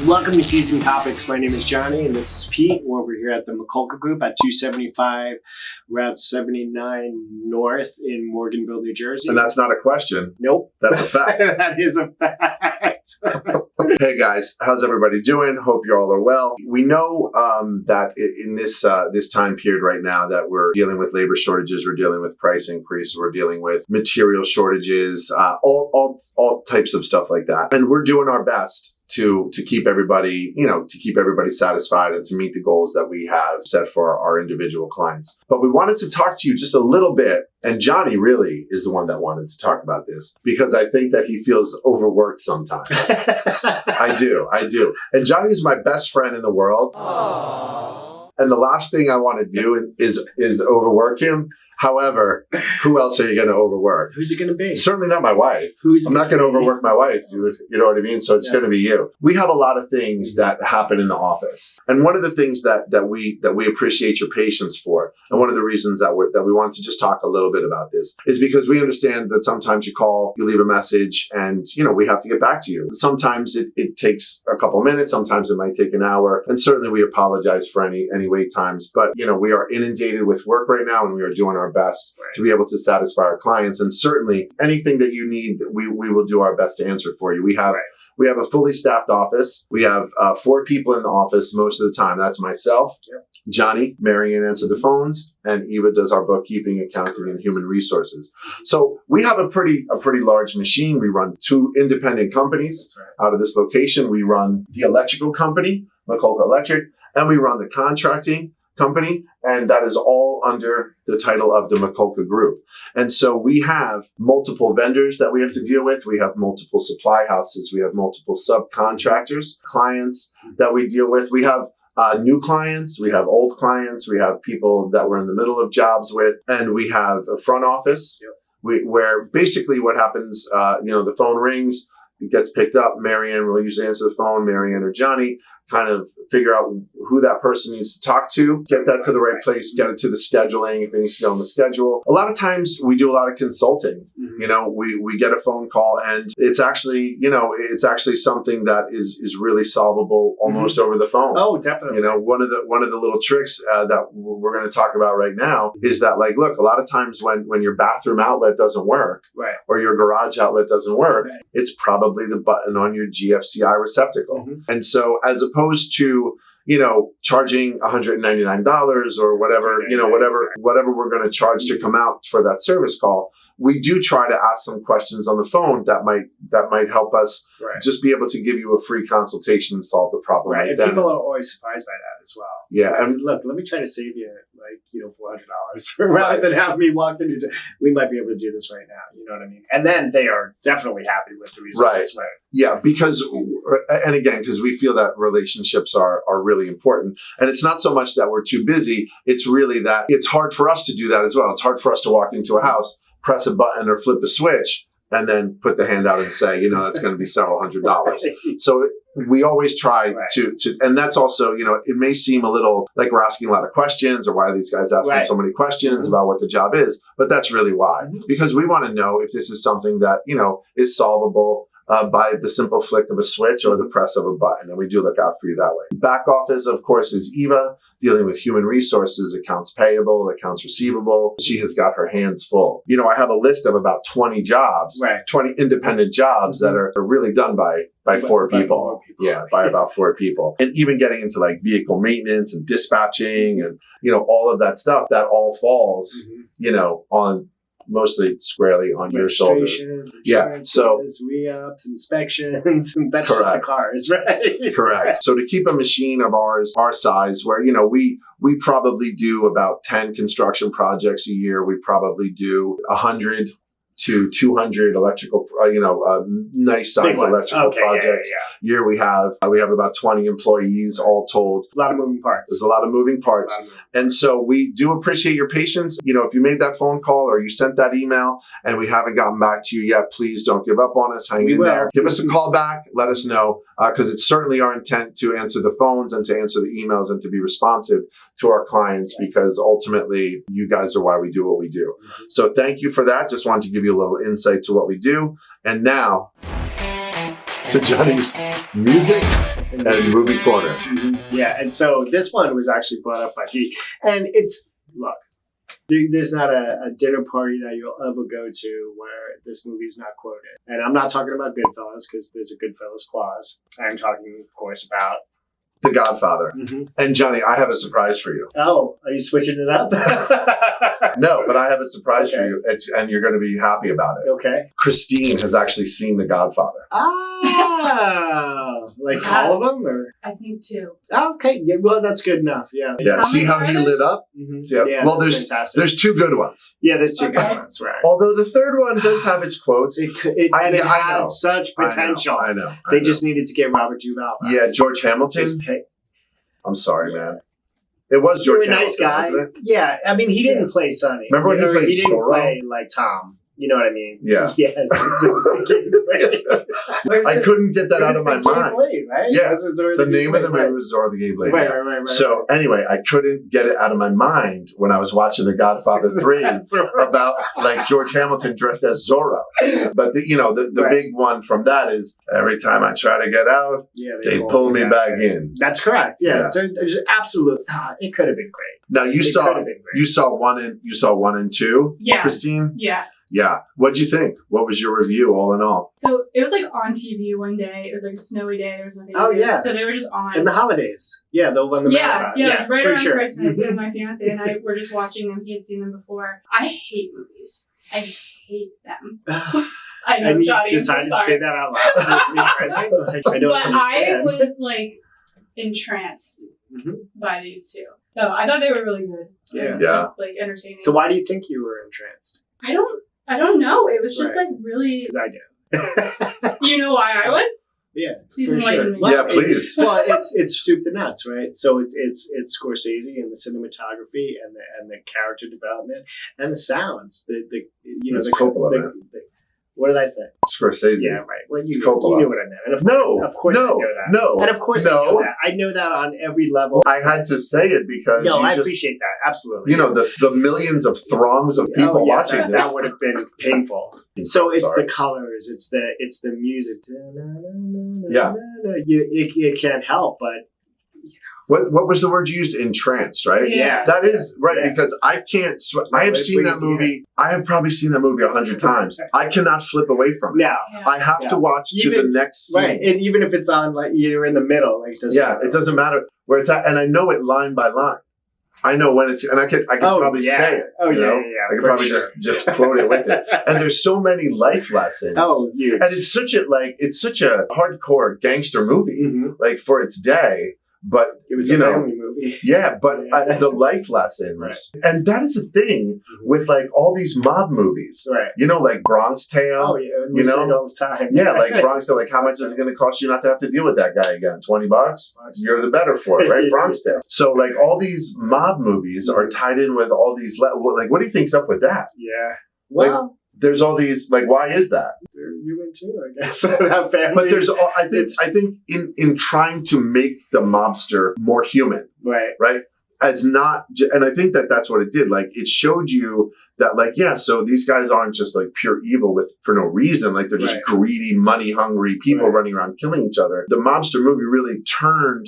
Welcome to Fusing Topics. My name is Johnny, and this is Pete. We're over here at the Mikulka Group at 275 Route 79 North in Morganville, New Jersey. And that's not a question. Nope. That's a fact. That is a fact. Hey guys, how's everybody doing? Hope you all are well. We know that in this time period right now that we're dealing with labor shortages, we're dealing with price increase, we're dealing with material shortages, all types of stuff like that. And we're doing our best to keep everybody, satisfied and to meet the goals that we have set for our individual clients. But we wanted to talk to you just a little bit, and Johnny really is the one that wanted to talk about this because I think that he feels overworked sometimes. I do. And Johnny is my best friend in the world. Aww. And the last thing I want to do is overwork him. However, who else are you going to overwork? Who's it going to be? Certainly not my wife. I'm not going to overwork my wife, dude. You know what I mean? So it's going to be you. We have a lot of things that happen in the office. And one of the things that we appreciate your patience for, and one of the reasons that we want to just talk a little bit about this, is because we understand that sometimes you call, you leave a message, and we have to get back to you. Sometimes it takes a couple of minutes. Sometimes it might take an hour. And certainly we apologize for any wait times. But, we are inundated with work right now, and we are doing our best to be able to satisfy our clients. And certainly anything that you need, we will do our best to answer for you. We have a fully staffed office. We have 4 people in the office most of the time. That's myself, Johnny, Marianne answers the phones, and Eva does our bookkeeping, accounting, and human resources. So we have a pretty large machine. We run 2 independent companies out of this location. We run the electrical company, Mikulka Electric, and we run the contracting company, and that is all under the title of the Mikulka Group. And so we have multiple vendors that we have to deal with. We have multiple supply houses. We have multiple subcontractors, clients that we deal with. We have new clients. We have old clients. We have people that we're in the middle of jobs with, and we have a front office where basically what happens, the phone rings, it gets picked up. Marianne will usually answer the phone, Marianne or Johnny, kind of figure out who that person needs to talk to, get that to the right place, get it to the scheduling if it needs to go on the schedule. A lot of times we do a lot of consulting. We get a phone call, and it's actually something that is really solvable almost over the phone. Oh, definitely. One of the little tricks that we're going to talk about right now is that, look, a lot of times when your bathroom outlet doesn't work, or your garage outlet doesn't work, it's probably the button on your GFCI receptacle. And so as opposed to charging $199 or whatever, whatever we're going to charge to come out for that service call, we do try to ask some questions on the phone that might help us just be able to give you a free consultation and solve the problem. Right. And people are always surprised by that as well. Yeah. And look, let me try to save you $400 rather than have me walk into. We might be able to do this right now. You know what I mean? And then they are definitely happy with the results. Right. Yeah, because we feel that relationships are really important. And it's not so much that we're too busy. It's really that it's hard for us to do that as well. It's hard for us to walk into a house, press a button or flip a switch, and then put the hand out and say, that's going to be several $100s. So we always try to, and that's also, it may seem a little like we're asking a lot of questions, or why are these guys asking so many questions about what the job is, but that's really why, because we want to know if this is something that, is solvable by the simple flick of a switch or the press of a button. And we do look out for you that way. Back office, of course, is Eva, dealing with human resources, accounts payable, accounts receivable. She has got her hands full. I have a list of about 20 jobs, 20 independent jobs that are really done by 4 people. By about 4 people. And even getting into vehicle maintenance and dispatching and, all of that stuff, that all falls, on mostly squarely on your shoulders. So re-ups, inspections, and that's just the cars, right? Correct. So to keep a machine of our size, where we probably do about 10 construction projects a year, we probably do 100 to 200 electrical, nice size electrical projects. Year we have about 20 employees all told. A lot of moving parts. There's a lot of moving parts. And so we do appreciate your patience. If you made that phone call or you sent that email and we haven't gotten back to you yet, please don't give up on us. Hang in there. Give us a call back. Let us know, because it's certainly our intent to answer the phones and to answer the emails and to be responsive to our clients, because ultimately you guys are why we do what we do. So thank you for that. Just wanted to give you a little insight to what we do. And now to Johnny's music and movie corner. Mm-hmm. Yeah, and so this one was actually brought up by he, and it's look. There's not a dinner party that you'll ever go to where this movie's not quoted. And I'm not talking about Goodfellas because there's a Goodfellas clause. I'm talking, of course, about The Godfather. Mm-hmm. And Johnny, I have a surprise for you. Oh, are you switching it up? No, but I have a surprise for you. And you're going to be happy about it. Okay. Christine has actually seen The Godfather. Ah, like all of them? Or? I think 2. Okay, yeah, well, that's good enough. Yeah. Yeah, see how he lit up? Mm-hmm. See how, Yeah, well, that's there's fantastic. 2 good ones. Yeah, there's 2 Okay. good ones, right. Although the third one does have its quotes. It I had know. such potential. I know. They just needed to get Robert Duvall back. Yeah, George Hamilton. Just pay. I'm sorry, man. It was George You're a nice Hamilton, guy. wasn't it? Yeah, I mean, he didn't play Sonny. Remember when he played He didn't Zorro? play like Tom. You know what I mean? Yeah. Yes. I couldn't get that out of my mind. Right? Yeah. The The name of the movie was Zorro the Gay Blade. Right. So anyway, I couldn't get it out of my mind when I was watching The Godfather 3 about like George Hamilton dressed as Zorro. But the Right. big one from that is every time I try to get out, Yeah, they pull me back in. That's correct. Yeah. Yeah. So there's absolute. It could have been great. Now you It saw could have been great. you saw 1 and 2, Yeah. Christine? Yeah. Yeah. What'd you think? What was your review all in all? So it was like on TV one day. It was like a snowy day. There was nothing to Oh, do. yeah. So they were just on. In the holidays. Yeah, they'll run the marathon. Yeah, it was right for around sure. Christmas, Mhm. and my fiance and I were just watching them. He had seen them before. I hate movies. I hate them. I know, And you Johnny. decided I'm to so say sorry. that out loud. Like, I don't But understand. I was like entranced Mhm. by these 2. So I thought they were really good. Yeah. Yeah. Like entertaining. So why do you think you were entranced? I don't know. It was just Right. like really. Because I do. You know why I was? Yeah, Please for enlighten sure. me. Yeah, please. Well, it's soup to nuts, right? So it's Scorsese and the cinematography and the character development and the sounds. The It's Coppola, man. what did I say? Scorsese. Yeah, right. Well, It's you Coppola. knew what I meant. And of course I know that. No. And of course I No. know that. I know that on every level. I had to say it because No, you I just, appreciate that. Absolutely. the millions of throngs of people watching that, this. That would have been painful. So it's Sorry. the colors, it's the music. Yeah. It can't help but What was the word you used? Entranced, right? Yeah. That is right Yeah. because I can't. I have It seen that brings you movie. I have probably seen that movie 100 times. I cannot flip away from it. now. Yeah. I have Yeah. to watch to the Even- next scene. Right, and even if it's on, like you're in the middle, like doesn't Yeah, it doesn't matter where it's at, and I know it line by line. I know when it's, and I could probably say it. Oh you yeah, know? yeah. I could for probably sure. just quote it with it. And there's so many life lessons. Oh, huge. And it's such a hardcore gangster movie, Mhm. like for its day. But It was you a know, family movie. yeah, but Yeah. the life lessons, and that is a thing with like all these mob movies. Right. You know, like Bronx Tale. Oh yeah, we say it all the time. Yeah, like Bronx Tale. Like, how much is it going to cost you not to have to deal with that guy again? $20? You're the better for it, right? Bronx Tale. So, like, all these mob movies are tied in with all these. Like, what do you think's up with that? Yeah. Well, There's all these. Like, why is that? they're human too, I guess. Have families. But there's. I think in trying to make the mobster more human, right. as not, and I think that's what it did. Like, it showed you that, like, yeah, so these guys aren't just like pure evil for no reason. Like, they're just Right. greedy, money hungry people Right. running around killing each other. The mobster movie really turned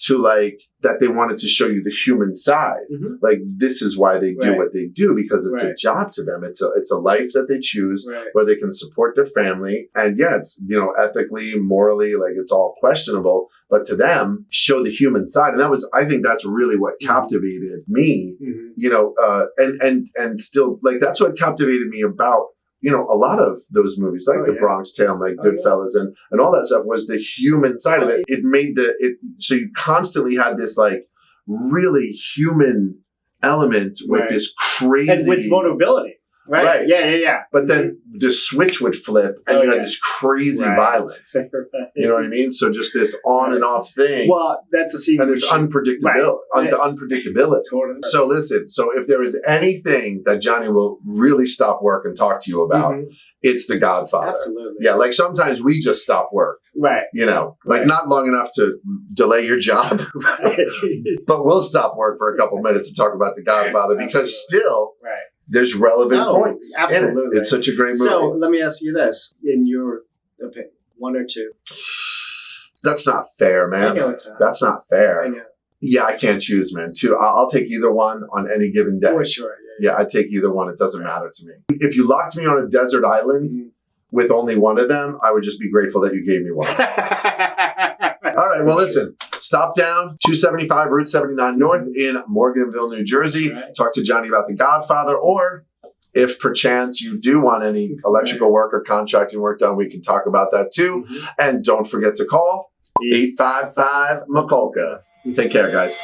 to like that they wanted to show you the human side. Mhm. Like, this is why they do Right. what they do, because it's a Right. job to them. It's a life that they choose Right. where they can support their family. And yeah, it's, ethically, morally, like, it's all questionable, but to them, show the human side. And I think that's really what captivated me, Mhm. and still, like, that's what captivated me about, a lot of those movies, like Oh, The yeah. Bronx Tale, and like Oh, yeah. Goodfellas, and all that stuff was the human side of Oh, it. It made so you constantly had this like really human element with Right. this crazy, And with vulnerability. Right. Right. Yeah. but then the switch would flip and Oh, you had yeah. this crazy Right. violence. Right. You know what I mean? So just this on and off thing, Well, that's a scene. and we this should- unpredictability, Right. the unpredictability. Totally. So listen, so if there is anything that Johnny will really stop work and talk to you about, Mhm. it's The Godfather. Absolutely. Yeah, like sometimes we just stop work, Right. like Right. not long enough to delay your job, Right. but we'll stop work for a couple minutes to talk about The Godfather because Absolutely. still Right. there's relevant Oh, points. in it. absolutely. It's such a great movie. So let me ask you this: in your opinion, one or two. That's not fair, man. I know it's not. That's not fair. I know. Yeah, I can't choose, man. Two. I'll take either one on any given day. For sure. Yeah, I take either one. It doesn't matter to me. If you locked me on a desert island with only one of them, I would just be grateful that you gave me one. All right. Well, listen. Stop down 275 Route 79 North in Morganville, New Jersey. Right. Talk to Johnny about the Godfather, or if perchance you do want any electrical work or contracting work done, we can talk about that too. And don't forget to call 855 Mikulka. Take care, guys.